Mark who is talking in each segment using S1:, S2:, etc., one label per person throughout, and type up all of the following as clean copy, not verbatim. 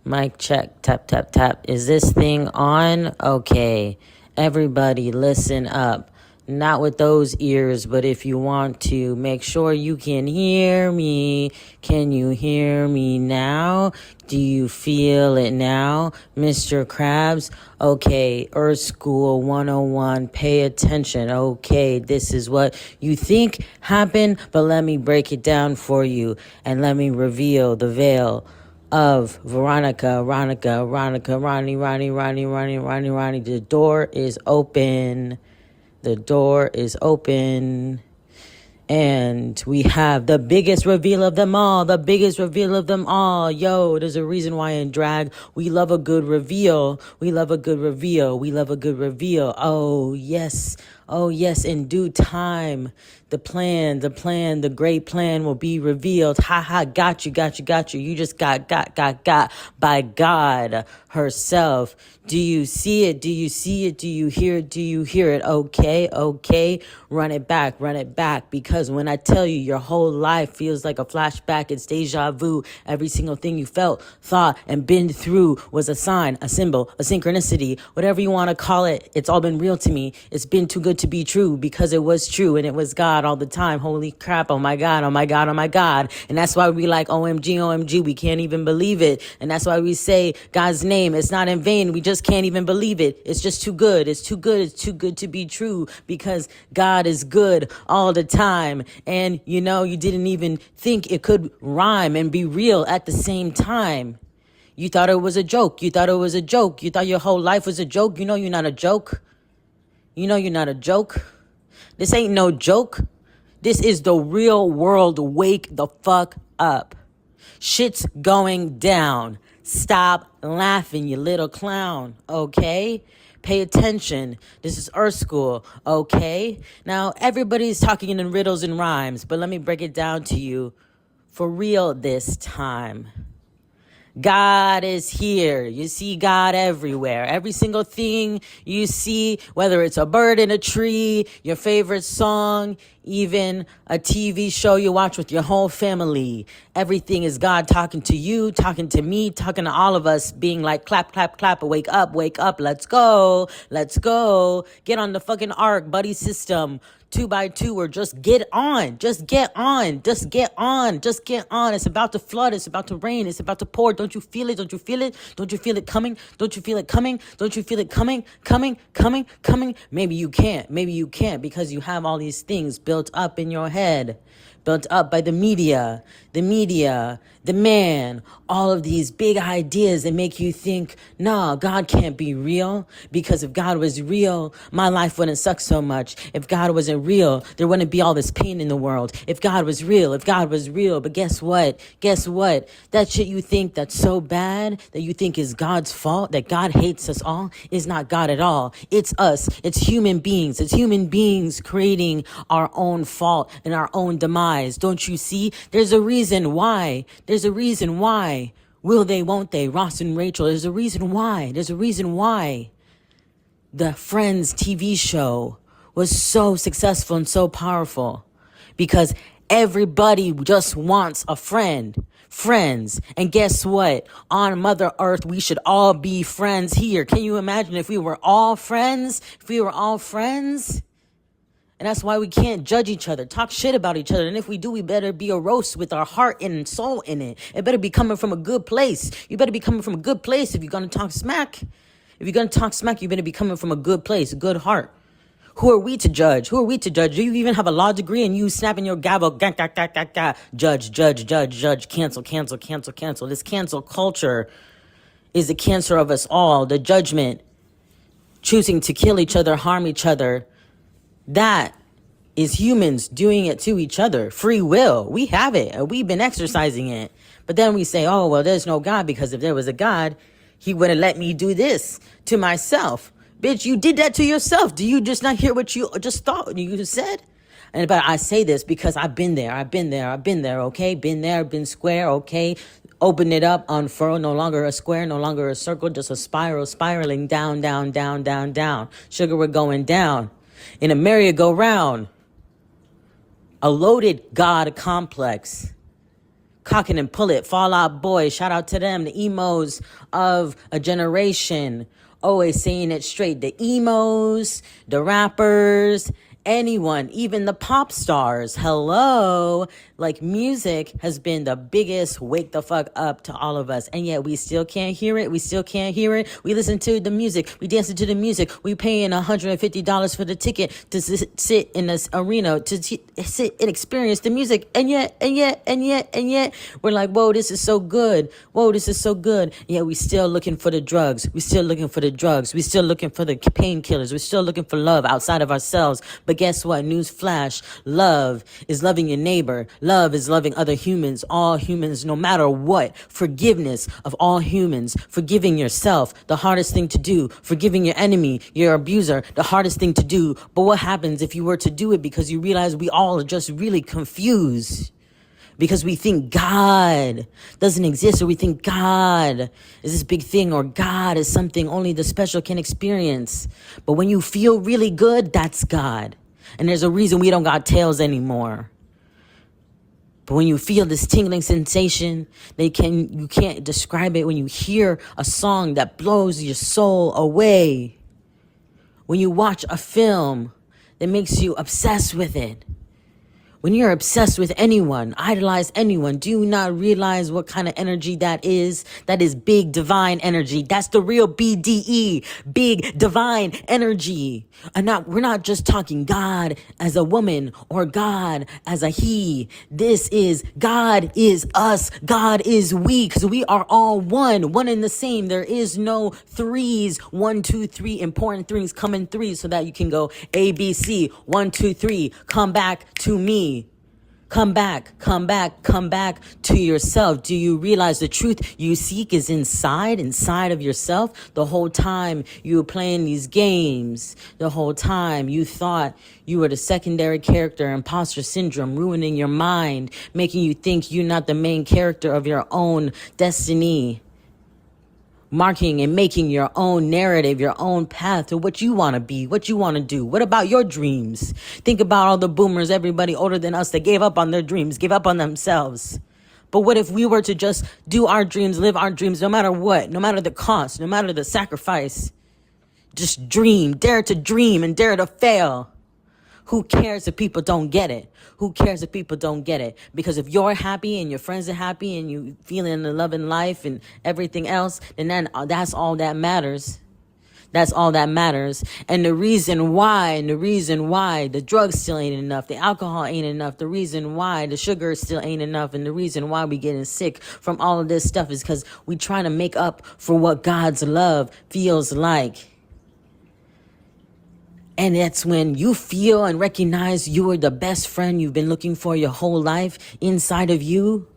S1: Mic check, tap, tap, tap. Is this thing on? Okay. Everybody listen up. Not with those ears, but if you want to, make sure you can hear me. Can you hear me now? Do you feel it now, Mr. Krabs? Okay, Earth School 101, pay attention. Okay, this is what you think happened, but let me break it down for you and let me reveal the veil of Ronnie. The door is open. The door is open. And we have the biggest reveal of them all. The biggest reveal of them all. Yo, there's a reason why in drag we love a good reveal. We love a good reveal. We love a good reveal. Oh, yes. Oh, yes, in due time, the great plan will be revealed. Ha ha, got you. You just got by God herself. Do you see it? Do you see it? Do you hear it? Do you hear it? Okay. Run it back. Because when I tell you your whole life feels like a flashback, it's deja vu. Every single thing you felt, thought, and been through was a sign, a symbol, a synchronicity, whatever you want to call it. It's all been real to me. It's been too good to be true because it was true and it was God all the time. Holy crap. Oh my God. And that's why we like OMG. We can't even believe it. And that's why we say God's name. It's not in vain. We just can't even believe it. It's just too good. It's too good to be true because God is good all the time. And you didn't even think it could rhyme and be real at the same time. You thought it was a joke. You thought your whole life was a joke. You're not a joke. You're not a joke. This ain't no joke. This is the real world. Wake the fuck up. Shit's going down. Stop laughing, you little clown, okay? Pay attention. This is Earth School, okay? Now, everybody's talking in riddles and rhymes, but let me break it down to you for real this time. God is here. You see God everywhere. Every single thing you see, whether it's a bird in a tree, your favorite song, even a TV show you watch with your whole family. Everything is God talking to you, talking to me, talking to all of us, being like, clap, clap, clap, wake up, let's go. Get on the fucking arc, buddy system. 2x2 or just get on. It's about to flood. It's about to rain. It's about to pour. Don't you feel it? Don't you feel it coming? Don't you feel it coming? Maybe you can't because you have all these things built up in your head, built up by the media, the man, all of these big ideas that make you think, nah, God can't be real, because if God was real, my life wouldn't suck so much. If God wasn't real, there wouldn't be all this pain in the world. If God was real, but guess what? That shit you think that's so bad, that you think is God's fault, that God hates us all, is not God at all. It's us. It's human beings. It's human beings creating our own fault and our own demise. Don't you see? There's a reason why. Will they, won't they? Ross and Rachel. There's a reason why. The Friends TV show was so successful and so powerful because everybody just wants a friends. And guess what? On Mother Earth, we should all be friends here. Can you imagine if we were all friends? And that's why we can't judge each other, talk shit about each other. And if we do, we better be a roast with our heart and soul in it. It better be coming from a good place. You better be coming from a good place if you're going to talk smack. You better be coming from a good place, a good heart. Who are we to judge? Do you even have a law degree and you snapping your gavel? Judge. Cancel. This cancel culture is the cancer of us all. The judgment, choosing to kill each other, harm each other. That is humans doing it to each other. Free will. We have it. We've been exercising it. But then we say, oh, well, there's no God, because if there was a God, he wouldn't let me do this to myself. Bitch, you did that to yourself. Do you just not hear what you just thought you said? But I say this because I've been there, okay? Been there, been square, okay? Open it up, unfurl, no longer a square, no longer a circle, just a spiral, spiraling down. Sugar, we're going down. In a merry-go-round, a loaded God complex Cock it and pull it, Fall Out Boy, shout out to them, the emos of a generation, always saying it straight. The emos, the rappers, anyone, even the pop stars. Hello. Like, music has been the biggest wake the fuck up to all of us. And yet we still can't hear it. We still can't hear it. We listen to the music. We dance to the music. We paying $150 for the ticket to sit in this arena, to sit and experience the music. And yet, we're like, whoa, this is so good. Whoa, this is so good. And yet we still looking for the drugs. We still looking for the drugs. We still looking for the painkillers. We're still looking for love outside of ourselves. But guess what? News flash. Love is loving your neighbor. Love is loving other humans, all humans, no matter what. Forgiveness of all humans. Forgiving yourself, the hardest thing to do. Forgiving your enemy, your abuser, the hardest thing to do. But what happens if you were to do it because you realize we all are just really confused? Because we think God doesn't exist, or we think God is this big thing, or God is something only the special can experience. But when you feel really good, that's God. And there's a reason we don't got tails anymore. But when you feel this tingling sensation, you can't describe it. When you hear a song that blows your soul away. When you watch a film that makes you obsessed with it. When you're obsessed with anyone, idolize anyone, do you not realize what kind of energy that is? That is big divine energy. That's the real BDE, big divine energy. And we're not just talking God as a woman or God as a he. This is God is us. God is we, because we are all one and the same. There is no threes. 1, 2, 3, important things come in threes so that you can go A, B, C. 1, 2, 3, come back to me. Come back to yourself. Do you realize the truth you seek is inside of yourself? The whole time you were playing these games, the whole time you thought you were the secondary character, imposter syndrome, ruining your mind, making you think you're not the main character of your own destiny. Marking and making your own narrative, your own path to what you want to be, what you want to do. What about your dreams? Think about all the boomers, everybody older than us that gave up on their dreams, gave up on themselves. But what if we were to just do our dreams, live our dreams, no matter what, no matter the cost, no matter the sacrifice? Just dream, dare to dream and dare to fail. Who cares if people don't get it? Who cares if people don't get it? Because if you're happy and your friends are happy and you feeling the love in life and everything else, then that's all that matters. That's all that matters. And the reason why the drugs still ain't enough, the alcohol ain't enough, the reason why the sugar still ain't enough, and the reason why we getting sick from all of this stuff is because we trying to make up for what God's love feels like. And that's when you feel and recognize you are the best friend you've been looking for your whole life inside of you.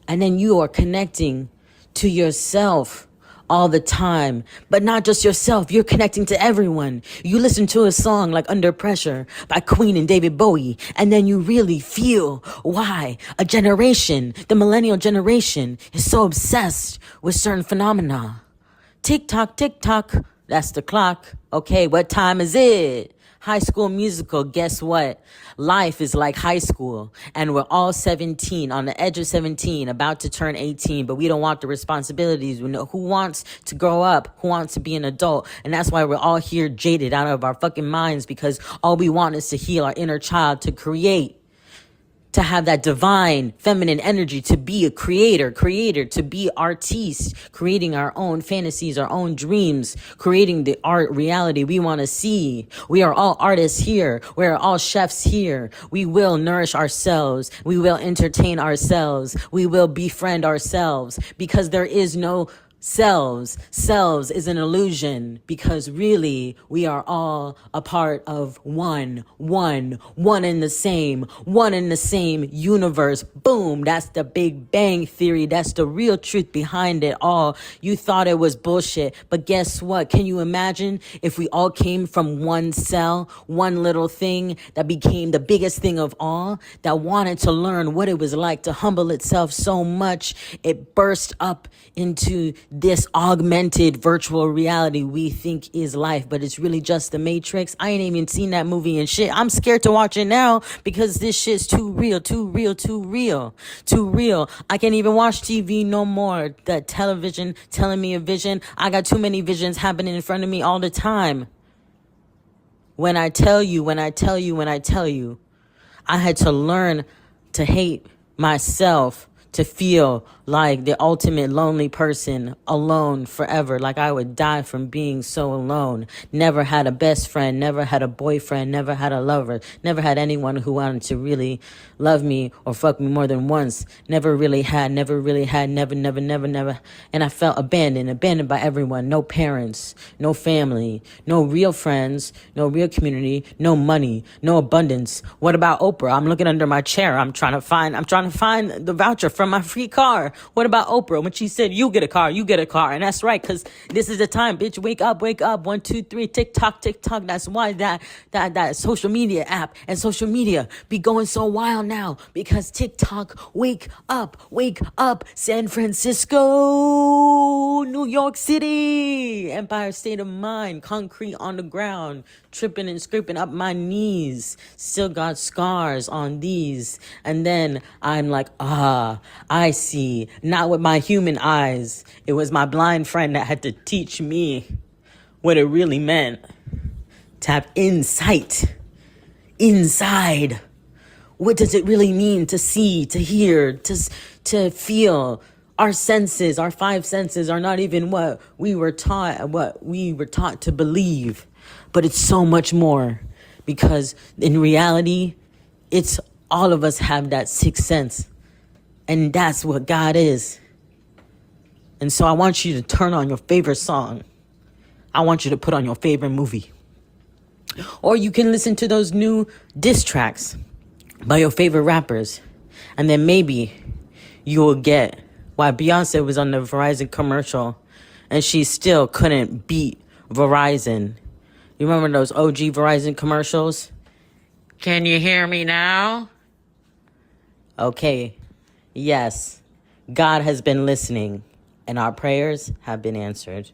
S1: And then you are connecting to yourself all the time. But not just yourself, you're connecting to everyone. You listen to a song like Under Pressure by Queen and David Bowie, and then you really feel why a generation, the millennial generation, is so obsessed with certain phenomena. Tick tock, tick tock. That's the clock. Okay, what time is it? High School Musical. Guess what? Life is like high school. And we're all 17, on the edge of 17, about to turn 18. But we don't want the responsibilities. We know who wants to grow up, who wants to be an adult. And that's why we're all here jaded out of our fucking minds, because all we want is to heal our inner child, to create. To have that divine feminine energy, to be a creator, to be artiste, creating our own fantasies, our own dreams, creating the art reality we want to see. We are all artists here. We are all chefs here. We will nourish ourselves. We will entertain ourselves. We will befriend ourselves, because there is no selves. Selves is an illusion, because really we are all a part of one in the same universe. Boom. That's the Big Bang Theory. That's the real truth behind it all. You thought it was bullshit, but guess what? Can you imagine if we all came from one cell, one little thing that became the biggest thing of all, that wanted to learn what it was like to humble itself so much it burst up into this augmented virtual reality we think is life, but it's really just the Matrix. I ain't even seen that movie and shit. I'm scared to watch it now because this shit's too real, too real, too real, too real. I can't even watch TV no more. That television telling me a vision. I got too many visions happening in front of me all the time. When I tell you, I had to learn to hate myself, to feel like the ultimate lonely person, alone forever, like I would die from being so alone. Never had a best friend, never had a boyfriend, never had a lover, never had anyone who wanted to really love me or fuck me more than once. Never had, never. And I felt abandoned by everyone. No parents, no family, no real friends, no real community, no money, no abundance. What about Oprah? I'm looking under my chair. I'm trying to find the voucher from my free car. What about Oprah when she said, you get a car. And that's right, because this is the time, bitch. Wake up. 1, 2, 3, TikTok. That's why that social media app and social media be going so wild now, because TikTok, wake up, San Francisco, New York City, Empire State of Mind, concrete on the ground, tripping and scraping up my knees, still got scars on these. And then I'm like, I see, not with my human eyes. It was my blind friend that had to teach me what it really meant. Tap inside. What does it really mean to see, to hear, to feel? Our senses, our 5 senses are not even what we were taught to believe. But it's so much more, because in reality, it's all of us have that 6th sense. And that's what God is. And so I want you to turn on your favorite song. I want you to put on your favorite movie. Or you can listen to those new diss tracks by your favorite rappers. And then maybe you will get why Beyonce was on the Verizon commercial and she still couldn't beat Verizon. You remember those OG Verizon commercials? Can you hear me now? Okay. Yes. God has been listening and our prayers have been answered.